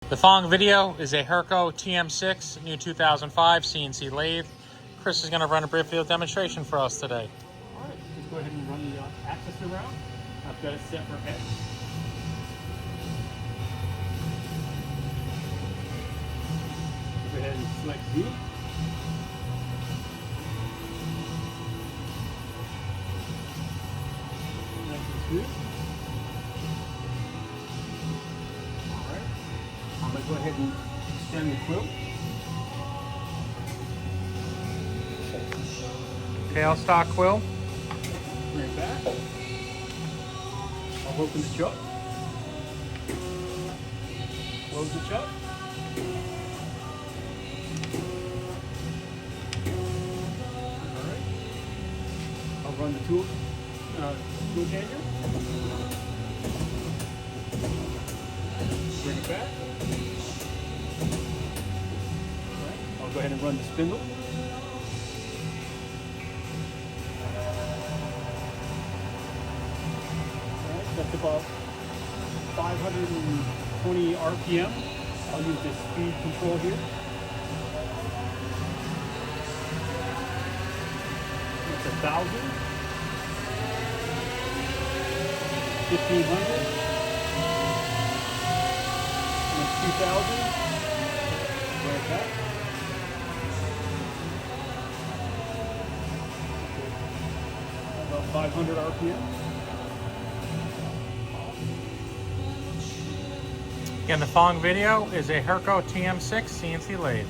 The following video is a HURCO TM-6 new 2005 CNC lathe. Chris is going to run a brief field demonstration for us today. All right, just go ahead and run the axis around. I've got it set for X. Go ahead and select Z. Nice and smooth. All right, I'm going to go ahead and extend the quill. Tailstock quill. Bring it back. I'll open the chuck. Close the chuck. Alright. I'll run the tool changer. Bring it back. Alright. I'll go ahead and run the spindle. That's about 520 RPM. I'll use this speed control here. It's 1,000, 1,500, and it's 2,000. Like that. About 500 RPM. Again, the following video is a HURCO TM-6 CNC lathe.